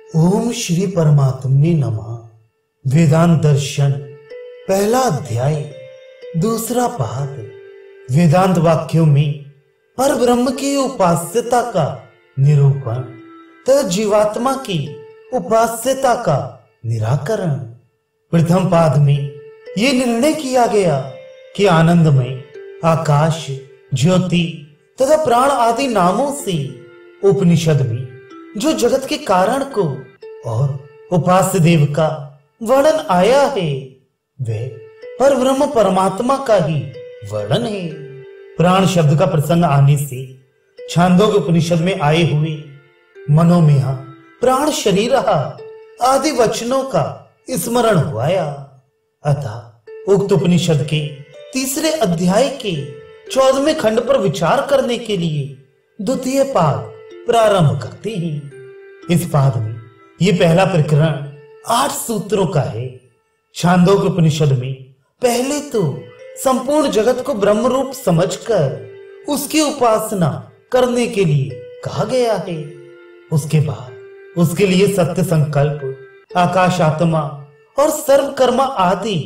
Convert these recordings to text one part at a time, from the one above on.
ओम श्री परमात्मने नमः। वेदांत दर्शन पहला अध्याय दूसरा पाद। वेदांत वाक्यों में पर ब्रह्म की उपास्यता का निरूपण तथा जीवात्मा की उपास्यता का निराकरण। प्रथम पाद में यह निर्णय किया गया कि आनंद में आकाश, ज्योति तथा प्राण आदि नामों से उपनिषद में जो जगत के कारण को और उपास्य देव का वर्णन आया है वह पर ब्रह्म परमात्मा का ही वर्णन है। प्राण शब्द का प्रसंग आने से छांदोग्य उपनिषद में आए हुए मनोमेहा प्राण शरीर आदि वचनों का स्मरण हुआ। अतः उक्त उपनिषद के तीसरे अध्याय के 14वें खंड पर विचार करने के लिए द्वितीय पाद प्रारंभ करते हैं। इस पाद में यह पहला प्रकरण 8 सूत्रों का है। छांदोग्य उपनिषद में पहले तो संपूर्ण जगत को ब्रह्म रूप समझकर उसकी उपासना करने के लिए कहा गया है। उसके बाद उसके लिए सत्य संकल्प, आकाश आत्मा और सर्वकर्मा आदि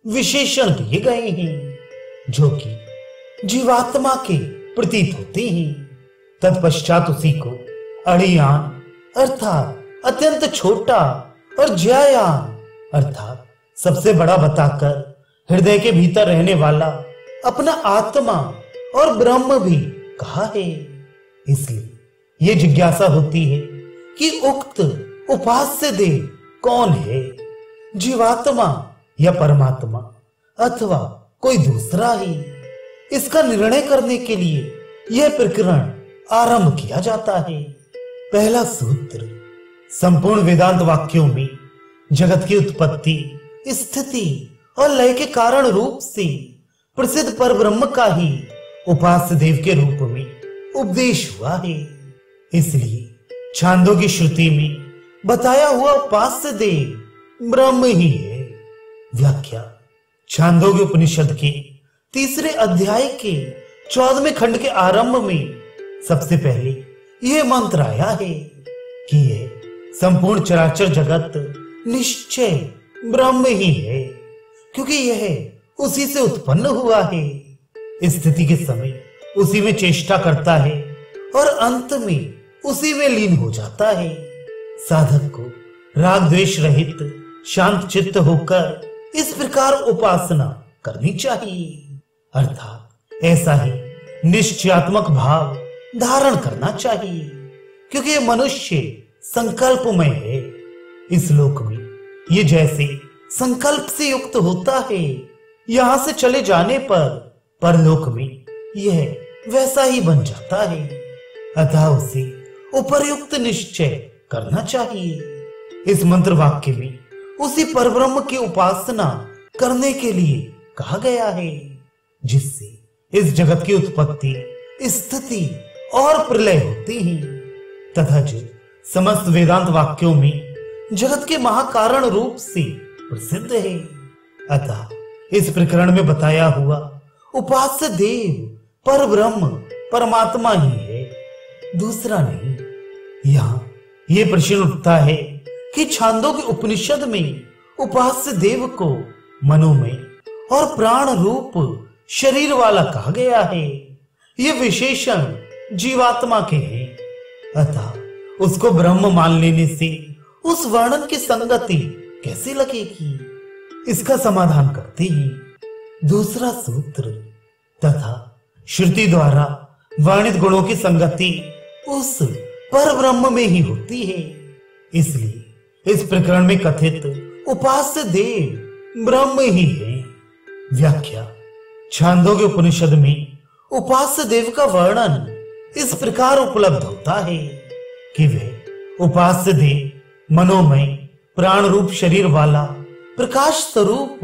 विशेषण दिए गए हैं जो कि जीवात्मा के प्रतीत होते हैं। तत्पश्चात उसी को अड़ियान अर्थात अत्यंत छोटा और ज्यायान अर्थात सबसे बड़ा बताकर हृदय के भीतर रहने वाला अपना आत्मा और ब्रह्म भी कहा है। इसलिए ये जिज्ञासा होती है कि उक्त उपास्य देव कौन है, जीवात्मा या परमात्मा अथवा कोई दूसरा ही। इसका निर्णय करने के लिए यह प्रकरण आरंभ किया जाता है। पहला सूत्र संपूर्ण वेदांत वाक्यों में जगत की उत्पत्ति, स्थिति और लय के कारण रूप से प्रसिद्ध पर ब्रह्म का ही उपास्य देव के रूप में उपदेश हुआ है। इसलिए छांदोग्य श्रुति में बताया हुआ उपास्य देव ब्रह्म ही है। व्याख्या छांदोग्य उपनिषद के तीसरे अध्याय के 14वें खंड के आरंभ में सबसे पहले यह मंत्र आया है कि यह संपूर्ण चराचर जगत निश्चय ब्रह्म ही है, क्योंकि यह उसी से उत्पन्न हुआ है। स्थिति के समय उसी में चेष्टा करता है और अंत में उसी में लीन हो जाता है। साधक को राग द्वेष रहित शांत चित्त होकर इस प्रकार उपासना करनी चाहिए, अर्थात ऐसा ही निश्चयात्मक भाव धारण करना चाहिए, क्योंकि ये मनुष्य संकल्पमय है। इस लोक में ये जैसे संकल्प से युक्त होता है, यहां से चले जाने पर परलोक में यह वैसा ही बन जाता है। अतः उसे उपर्युक्त निश्चय करना चाहिए। इस मंत्र वाक्य में उसी परब्रह्म की उपासना करने के लिए कहा गया है, जिससे इस जगत की उत्पत्ति, स्थिति और प्रलय होती हैं, तथा जो समस्त वेदांत वाक्यों में जगत के महाकारण रूप से प्रसिद्ध है। अतः इस प्रकरण में बताया हुआ उपास्य देव पर ब्रह्म परमात्मा ही है, दूसरा नहीं। यहाँ ये प्रश्न उठता है कि छांदोग्य उपनिषद में उपास्य देव को मनोमय और प्राण रूप शरीर वाला कहा गया है। ये विशेषण जीवात्मा के हैं, अतः उसको ब्रह्म मान लेने से उस वर्णन की संगति कैसे लगेगी, इसका समाधान करते ही दूसरा सूत्र तथा श्रुति द्वारा वर्णित गुणों की संगति उस पर ब्रह्म में ही होती है। इसलिए इस प्रकरण में कथित उपास्य देव ब्रह्म ही है। व्याख्या छांदोग्य उपनिषद में उपास्य देव का वर्णन इस प्रकार उपलब्ध होता है कि वह उपास्य देव मनोमय प्राण रूप शरीर वाला प्रकाश स्वरूप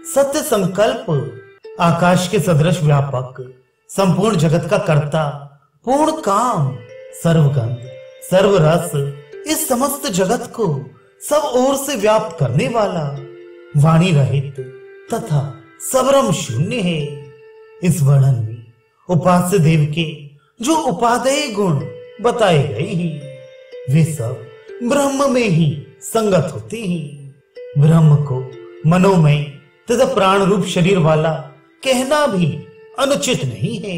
सत्य संकल्प, आकाश के सदृश व्यापक, संपूर्ण जगत का कर्ता, पूर्ण काम, सर्वगंध, सर्वरस, इस समस्त जगत को सब ओर से व्याप्त करने वाला, वाणी रहित तथा सबरम शून्य है। इस वर्णन में उपास्य देव के जो उपादेय गुण बताए गए हैं वे सब ब्रह्म में ही संगत होती हैं। ब्रह्म को मनोमय तथा प्राण रूप शरीर वाला कहना भी अनुचित नहीं है,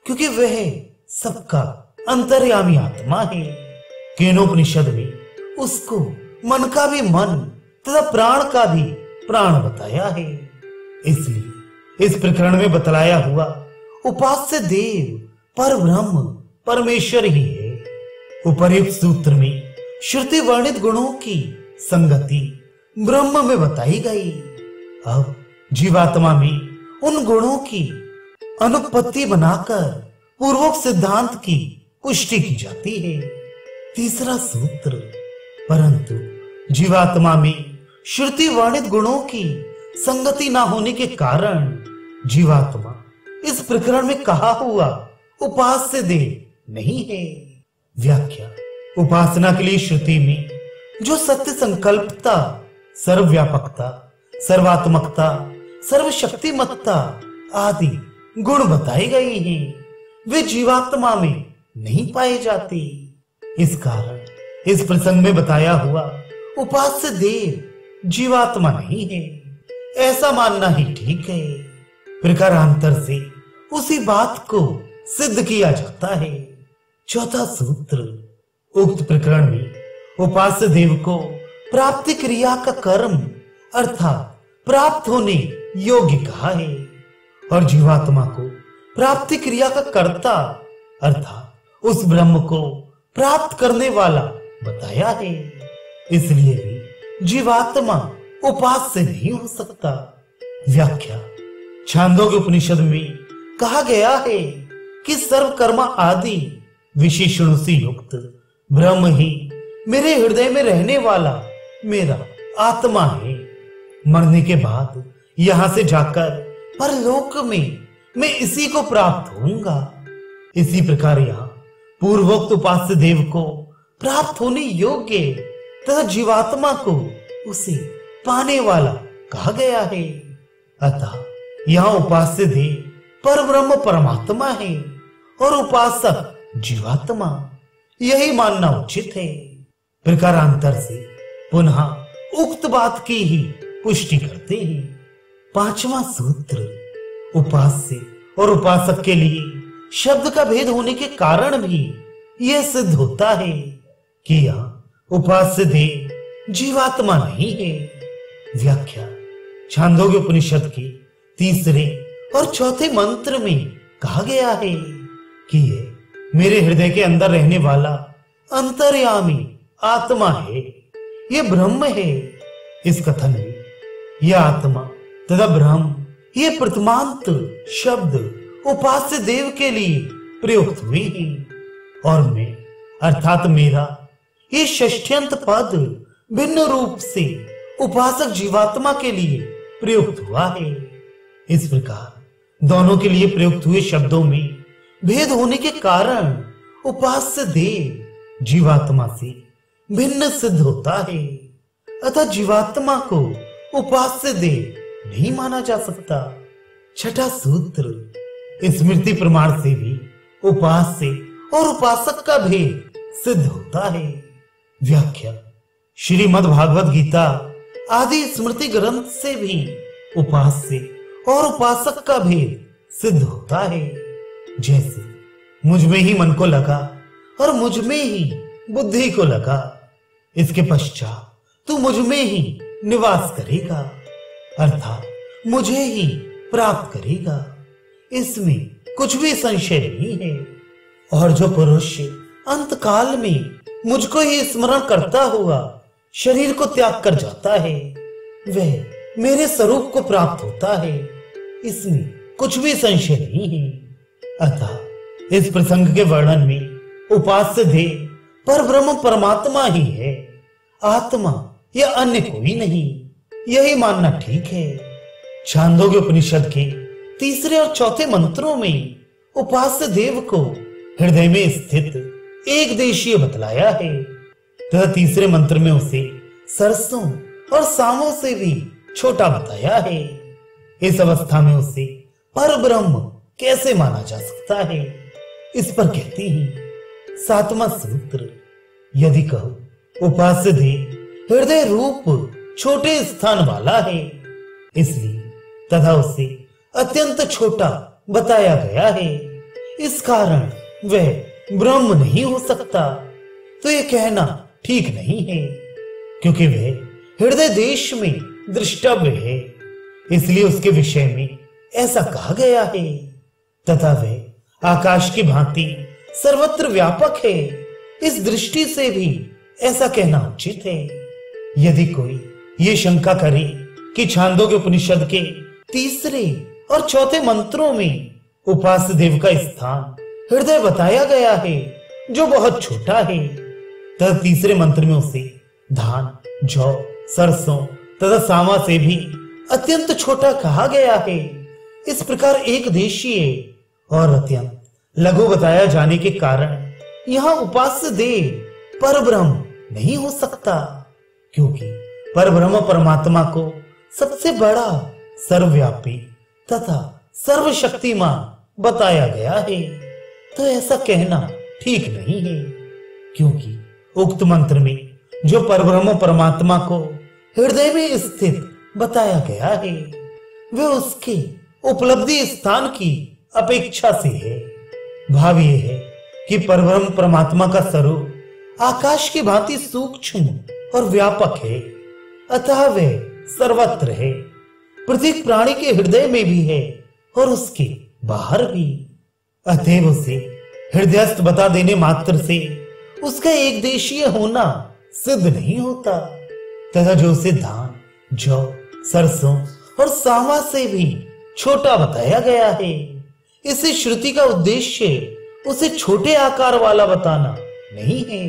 क्योंकि वह सबका अंतर्यामी आत्मा है। केनोपनिषद में उसको मन का भी मन तथा प्राण का भी प्राण बताया है। इसलिए इस प्रकरण में बतलाया हुआ उपास्य देव पर ब्रह्म परमेश्वर ही है। उपर्युक्त सूत्र में श्रुति वर्णित गुणों की संगति ब्रह्म में बताई गई। अब जीवात्मा में उन गुणों की अनुपत्ति बनाकर पूर्वोक्त सिद्धांत की पुष्टि की जाती है। तीसरा सूत्र, परंतु जीवात्मा में श्रुति वर्णित गुणों की संगति ना होने के कारण जीवात्मा इस प्रकरण में कहा हुआ उपास्य देव नहीं है। व्याख्या। उपासना के लिए श्रुति में जो सत्य संकल्पता, सर्वव्यापकता, सर्वात्मकता, सर्वशक्तिमत्ता आदि गुण बताए गए हैं, वे जीवात्मा में नहीं पाए जाते। इस कारण इस प्रसंग में बताया हुआ उपास्य देव जीवात्मा नहीं है, ऐसा मानना ही ठीक है। प्रकारांतर से उसी बात को सिद्ध किया जाता है। चौथा सूत्र, उक्त प्रकरण में उपास्य देव को प्राप्ति क्रिया का कर्म अर्थात प्राप्त होने योग्य कहा है, और जीवात्मा को प्राप्ति क्रिया का कर्ता अर्थात उस ब्रह्म को प्राप्त करने वाला बताया है। इसलिए भी जीवात्मा उपास्य नहीं हो सकता। व्याख्या। छांदोग्य उपनिषद में कहा गया है कि सर्वकर्मा आदि विशेषणों से युक्त ब्रह्म ही मेरे हृदय में रहने वाला मेरा आत्मा है। मरने के बाद यहां से जाकर परलोक में मैं इसी को प्राप्त होऊंगा। इसी प्रकार यहाँ पूर्वोक्त उपास्य देव को प्राप्त होने योग्य तथा जीवात्मा को उसे पाने वाला कहा गया है। अतः यहाँ उपास्य देव पर ब्रह्म परमात्मा है और उपासक जीवात्मा, यही मानना उचित है। प्रकारांतर से पुनः उक्त बात की ही पुष्टि करते हैं। पांचवा सूत्र, उपास्य और उपासक के लिए शब्द का भेद होने के कारण भी यह सिद्ध होता है कि यह उपास्य देव जीवात्मा नहीं है। व्याख्या। छांदोग्य उपनिषद के तीसरे और चौथे मंत्र में कहा गया है कि यह मेरे हृदय के अंदर रहने वाला अंतर्यामी आत्मा है, यह ब्रह्म है। इस कथन में यह आत्मा तथा ब्रह्म ये प्रथमांत शब्द उपास्य देव के लिए प्रयुक्त हुए हैं और मैं अर्थात मेरा ये षष्ठ्यंत पद भिन्न रूप से उपासक जीवात्मा के लिए प्रयुक्त हुआ है। इस प्रकार दोनों के लिए प्रयुक्त हुए शब्दों में भेद होने के कारण उपास्य देव जीवात्मा से भिन्न सिद्ध होता है। अतः जीवात्मा को उपास्य देव नहीं माना जा सकता। छठा सूत्र, स्मृति प्रमाण से भी उपास्य और उपासक का भेद सिद्ध होता है। व्याख्या। श्रीमद् भागवत गीता आदि स्मृति ग्रंथ से भी उपास्य और उपासक का भेद सिद्ध होता है। जैसे मुझ में ही मन को लगा और मुझ में ही बुद्धि को लगा, इसके पश्चात तू मुझ में ही निवास करेगा अर्थात मुझे ही प्राप्त करेगा। इसमें कुछ भी संशय नहीं है। और जो पुरुष अंत काल में मुझको ही स्मरण करता हुआ शरीर को त्याग कर जाता है, वह मेरे स्वरूप को प्राप्त होता है। इसमें कुछ भी संशय नहीं है। अतः इस प्रसंग के वर्णन में उपास्य देव पर ब्रह्म परमात्मा ही है, आत्मा या अन्य कोई नहीं, यही मानना ठीक है। छांदोग्य उपनिषद के तीसरे और चौथे मंत्रों में उपास्य देव को हृदय में स्थित एक देशीय बतलाया है तथा तीसरे मंत्र में उसे सरसों और सांवों से भी छोटा बताया है। इस अवस्था में उसे पर ब्रह्म कैसे माना जा सकता है, इस पर कहते हैं सातवां सूत्र, यदि कहो उपास्य देव हृदय रूप छोटे स्थान वाला है, इसलिए तथा उसे अत्यंत छोटा बताया गया है। इस कारण वह ब्रह्म नहीं हो सकता। तो यह कहना ठीक नहीं है, क्योंकि वह हृदय देश में दृष्टव्य है, इसलिए उसके विषय में ऐसा कहा गया है। तथा वह आकाश की भांति सर्वत्र व्यापक है, इस दृष्टि से भी ऐसा कहना उचित है। यदि कोई ये शंका करे कि छांदोग्य उपनिषद के तीसरे और चौथे मंत्रों में उपास्य देव का स्थान हृदय बताया गया है, जो बहुत छोटा है, तथा तीसरे मंत्र में उसे धान, जौ, सरसों तथा सावा से भी अत्यंत छोटा कहा गया है। इस प्रकार एक देशीय और अत्यंत लघु बताया जाने के कारण यहाँ उपास्य देव परब्रह्म नहीं हो सकता, क्योंकि परब्रह्म परमात्मा को सबसे बड़ा, सर्वव्यापी तथा सर्वशक्तिमान बताया गया है। तो ऐसा कहना ठीक नहीं है, क्योंकि उक्त मंत्र में जो परब्रह्म परमात्मा को हृदय में स्थित बताया गया है, वह उसके उपलब्धि स्थान की अपेक्षा से है। भाव यह है कि परब्रह्म परमात्मा का स्वरूप आकाश की भांति सूक्ष्म और व्यापक है, अतः वह सर्वत्र है, प्रत्येक प्राणी के हृदय में भी है और उसके बाहर भी। अतएव उसे हृदयस्थ बता देने मात्र से उसका एक देशीय होना सिद्ध नहीं होता, तथा जो उसे धान, जौ, सरसों और सावा से भी छोटा बताया गया है, इसे श्रुति का उद्देश्य उसे छोटे आकार वाला बताना नहीं है,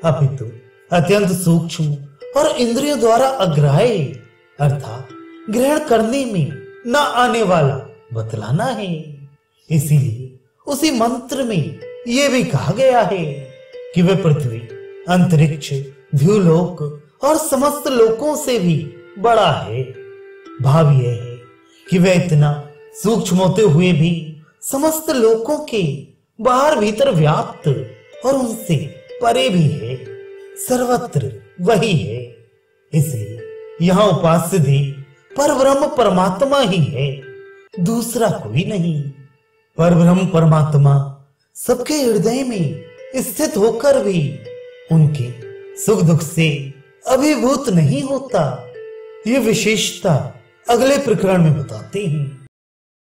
अपितु अत्यंत सूक्ष्म और इंद्रियों द्वारा अग्राह्य अर्थात ग्रहण करने में न आने वाला बतलाना है। इसीलिए उसी मंत्र में यह भी कहा गया है कि वह पृथ्वी, अंतरिक्ष, द्युलोक और समस्त लोकों से भी बड़ा है। भाव यह है कि वह इतना सूक्ष्म होते हुए भी समस्त लोकों के बाहर भीतर व्याप्त और उनसे परे भी है, सर्वत्र वही है। इसलिए यहाँ उपास्य देव परब्रह्म परमात्मा ही है, दूसरा कोई नहीं। परब्रह्म परमात्मा सबके हृदय में स्थित होकर भी उनके सुख दुख से अभिभूत नहीं होता। ये विशेषता अगले प्रकरण में बताते हैं।